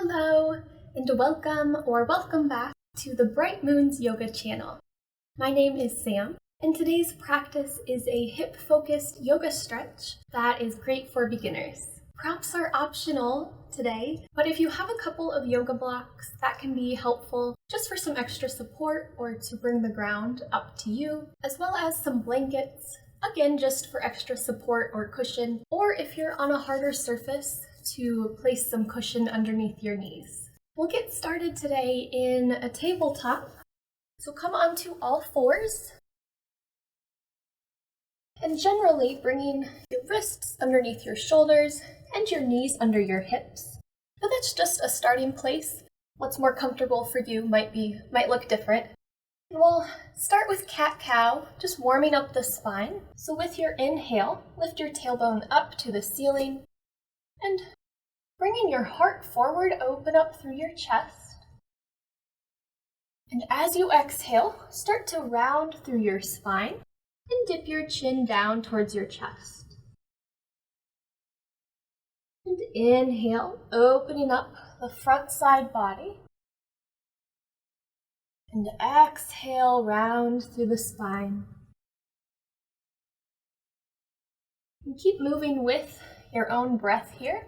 Hello, and welcome back to the Bright Moons Yoga channel. My name is Sam, and today's practice is a hip-focused yoga stretch that is great for beginners. Props are optional today, but if you have a couple of yoga blocks, that can be helpful just for some extra support or to bring the ground up to you, as well as some blankets, again just for extra support or cushion, or if you're on a harder surface, to place some cushion underneath your knees. We'll get started today in a tabletop. So come onto all fours, and generally bringing your wrists underneath your shoulders and your knees under your hips. But that's just a starting place. What's more comfortable for you might look different. And we'll start with cat-cow, just warming up the spine. So with your inhale, lift your tailbone up to the ceiling, and bringing your heart forward, open up through your chest. And as you exhale, start to round through your spine and dip your chin down towards your chest. And inhale, opening up the front side body. And exhale, round through the spine. And keep moving with your own breath here.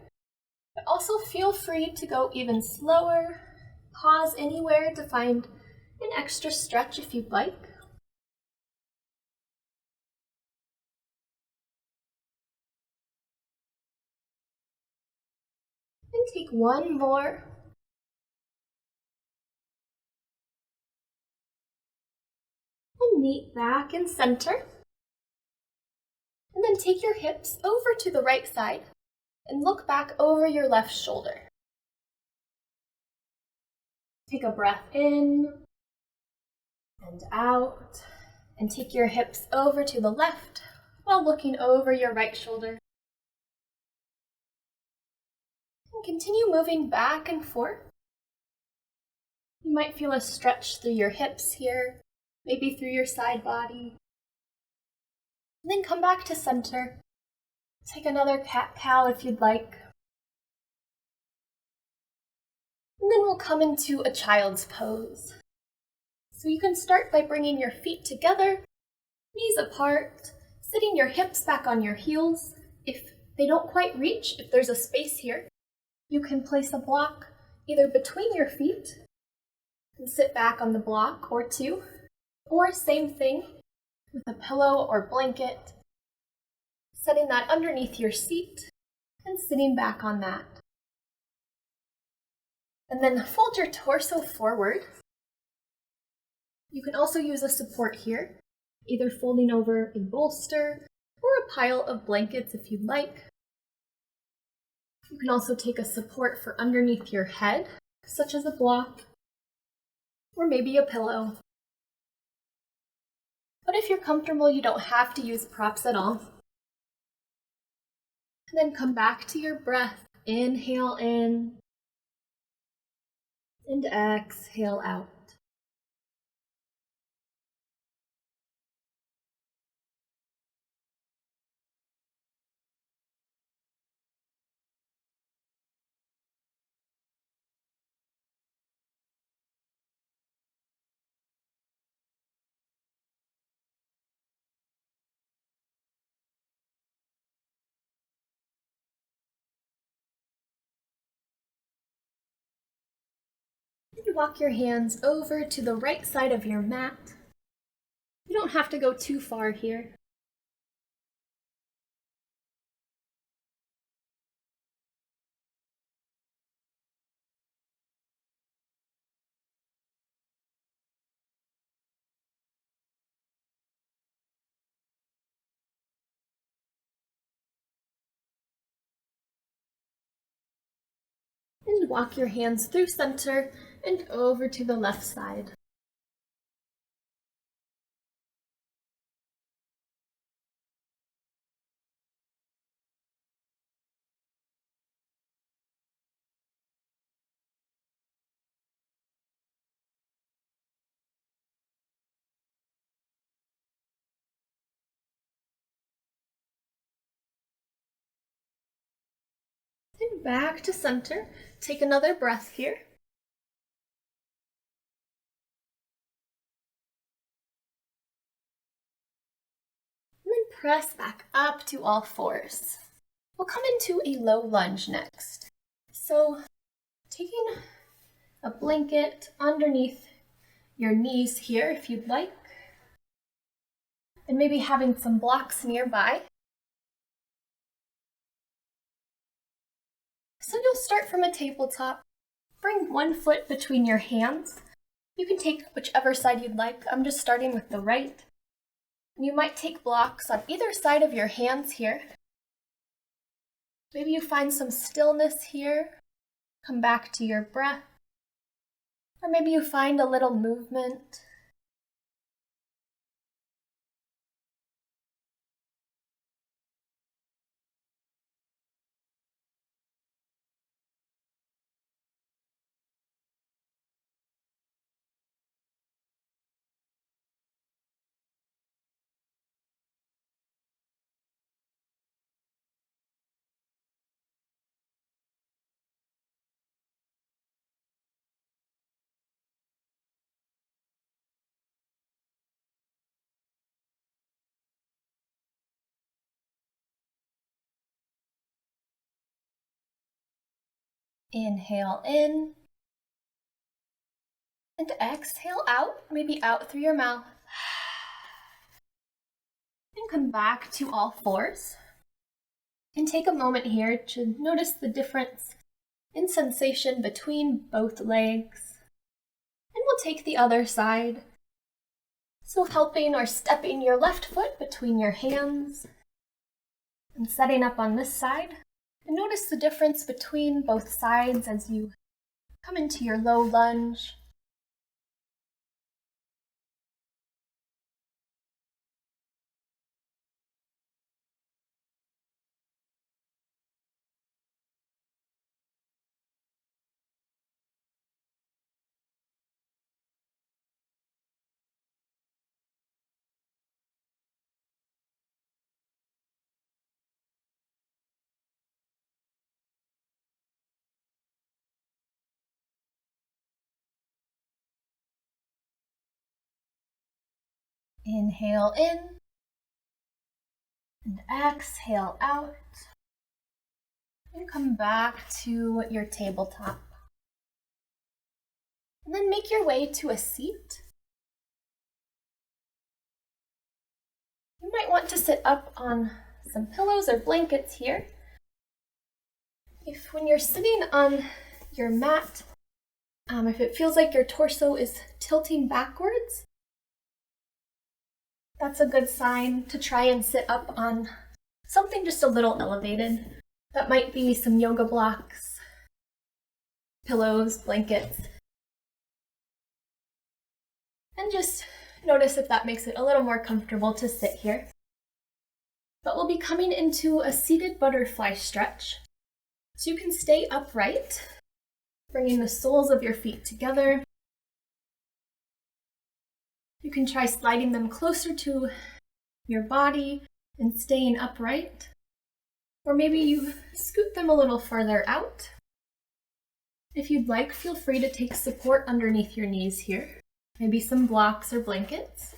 But also feel free to go even slower. Pause anywhere to find an extra stretch if you'd like. And take one more. And meet back in center. And then take your hips over to the right side and look back over your left shoulder. Take a breath in and out, and take your hips over to the left while looking over your right shoulder. And continue moving back and forth. You might feel a stretch through your hips here, maybe through your side body. And then come back to center. Take another cat-cow if you'd like. And then we'll come into a child's pose. So you can start by bringing your feet together, knees apart, sitting your hips back on your heels. If they don't quite reach, if there's a space here, you can place a block either between your feet and sit back on the block or two, or same thing with a pillow or blanket, setting that underneath your seat and sitting back on that. And then fold your torso forward. You can also use a support here, either folding over a bolster or a pile of blankets if you'd like. You can also take a support for underneath your head, such as a block or maybe a pillow. But if you're comfortable, you don't have to use props at all. And then come back to your breath. Inhale in and exhale out. And walk your hands over to the right side of your mat. You don't have to go too far here. And walk your hands through center and over to the left side. back to center. Take another breath here. And then press back up to all fours. We'll come into a low lunge next. So taking a blanket underneath your knees here if you'd like, and maybe having some blocks nearby. So you'll start from a tabletop, bring one foot between your hands. You can take whichever side you'd like. I'm just starting with the right. You might take blocks on either side of your hands here. Maybe you find some stillness here. Come back to your breath. Or maybe you find a little movement. Inhale in. And exhale out, maybe out through your mouth. And come back to all fours. And take a moment here to notice the difference in sensation between both legs. And we'll take the other side. So helping or stepping your left foot between your hands and setting up on this side. And notice the difference between both sides as you come into your low lunge. Inhale in and exhale out. And come back to your tabletop. And then make your way to a seat. You might want to sit up on some pillows or blankets here. If when you're sitting on your mat, if it feels like your torso is tilting backwards, that's a good sign to try and sit up on something just a little elevated. That might be some yoga blocks, pillows, blankets. And just notice if that makes it a little more comfortable to sit here. But we'll be coming into a seated butterfly stretch. So you can stay upright, bringing the soles of your feet together. You can try sliding them closer to your body and staying upright. Or maybe you scoot them a little further out. If you'd like, feel free to take support underneath your knees here. Maybe some blocks or blankets.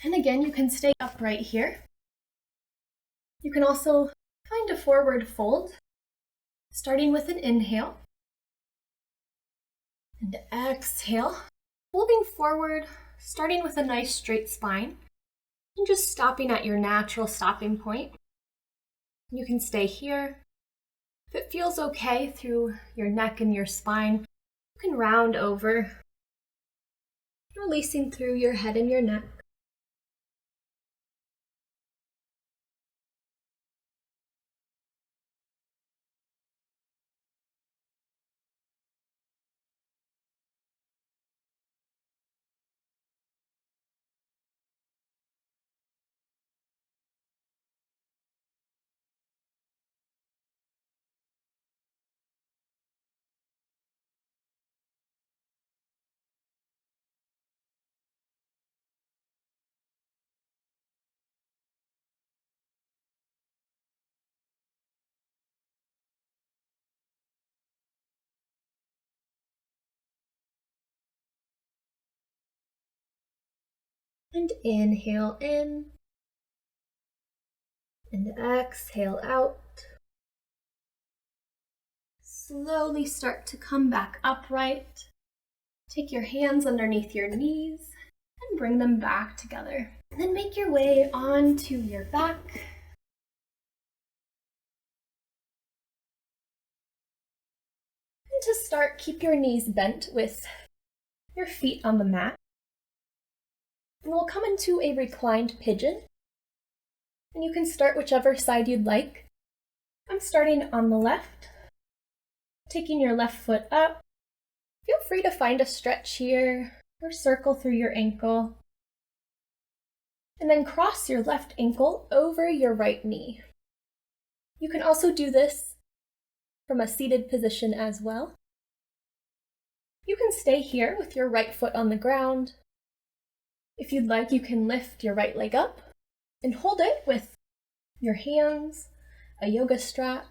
And again, you can stay upright here. You can also find a forward fold, starting with an inhale. And exhale, folding forward, starting with a nice straight spine, and just stopping at your natural stopping point. You can stay here. If it feels okay through your neck and your spine, you can round over, releasing through your head and your neck. And inhale in. And exhale out. Slowly start to come back upright. Take your hands underneath your knees and bring them back together. And then make your way onto your back. And to start, keep your knees bent with your feet on the mat. And we'll come into a reclined pigeon. And you can start whichever side you'd like. I'm starting on the left. Taking your left foot up. Feel free to find a stretch here or circle through your ankle. And then cross your left ankle over your right knee. You can also do this from a seated position as well. You can stay here with your right foot on the ground. If you'd like, you can lift your right leg up and hold it with your hands, a yoga strap,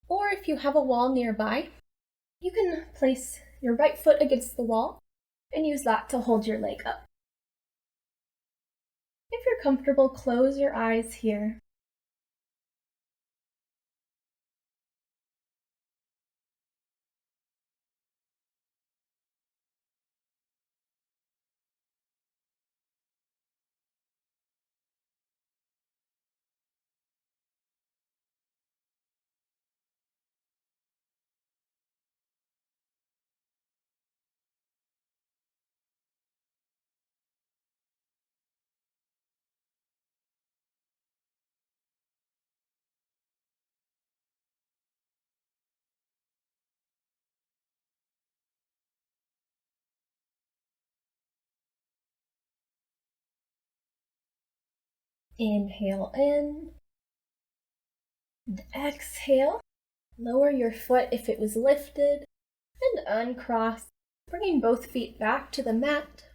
or if you have a wall nearby, you can place your right foot against the wall and use that to hold your leg up. If you're comfortable, close your eyes here. Inhale in and exhale. Lower your foot if it was lifted and uncross, bringing both feet back to the mat.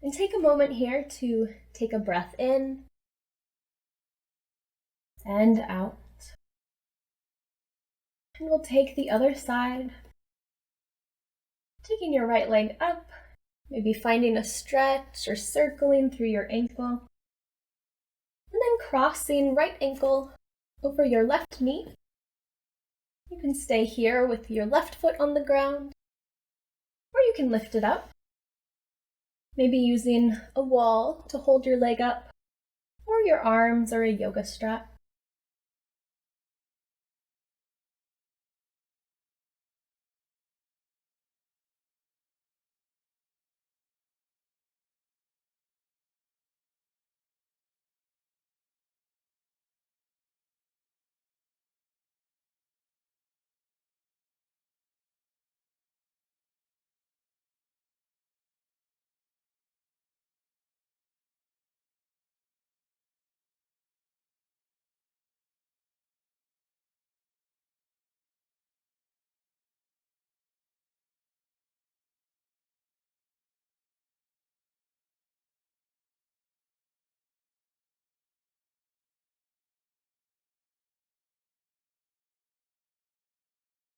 And take a moment here to take a breath in and out. And we'll take the other side, taking your right leg up, maybe finding a stretch or circling through your ankle. And then crossing right ankle over your left knee. You can stay here with your left foot on the ground, or you can lift it up, maybe using a wall to hold your leg up, or your arms or a yoga strap.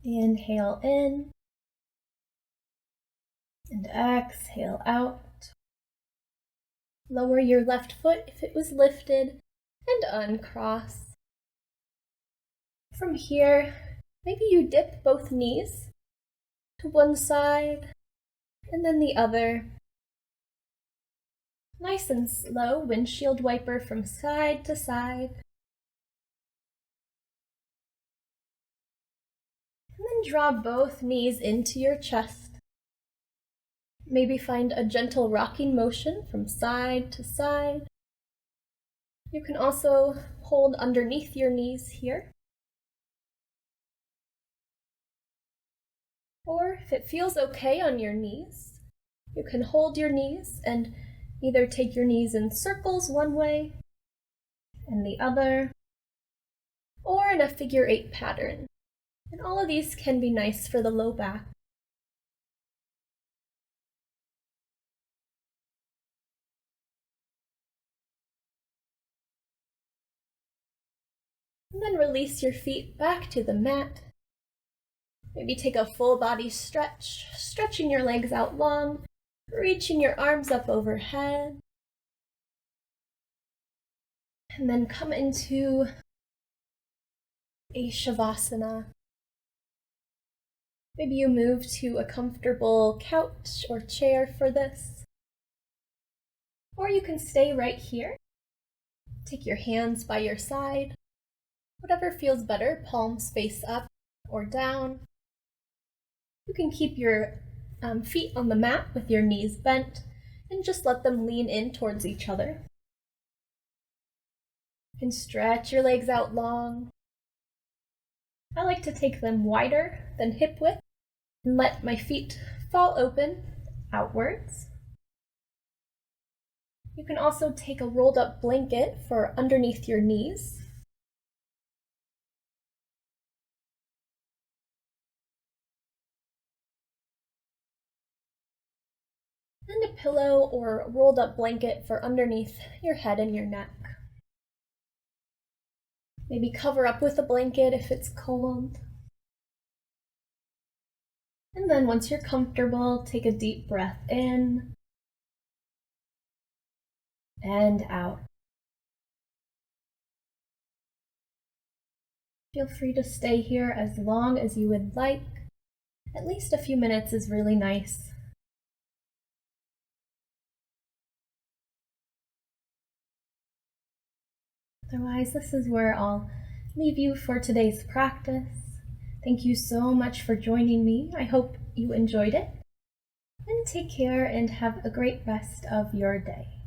Inhale in and exhale out. Lower your left foot if it was lifted and uncross. From here, maybe you dip both knees to one side and then the other. Nice and slow, windshield wiper from side to side. And then draw both knees into your chest. Maybe find a gentle rocking motion from side to side. You can also hold underneath your knees here. Or if it feels okay on your knees, you can hold your knees and either take your knees in circles one way and the other, or in a figure 8 pattern. And all of these can be nice for the low back. And then release your feet back to the mat. Maybe take a full body stretch, stretching your legs out long, reaching your arms up overhead. And then come into a Shavasana. Maybe you move to a comfortable couch or chair for this. Or you can stay right here. Take your hands by your side. Whatever feels better, palms face up or down. You can keep your feet on the mat with your knees bent and just let them lean in towards each other. You can stretch your legs out long. I like to take them wider than hip width and let my feet fall open outwards. You can also take a rolled up blanket for underneath your knees. And a pillow or rolled up blanket for underneath your head and your neck. Maybe cover up with a blanket if it's cold. And then once you're comfortable, take a deep breath in and out. Feel free to stay here as long as you would like. At least a few minutes is really nice. Otherwise, this is where I'll leave you for today's practice. Thank you so much for joining me. I hope you enjoyed it. And take care and have a great rest of your day.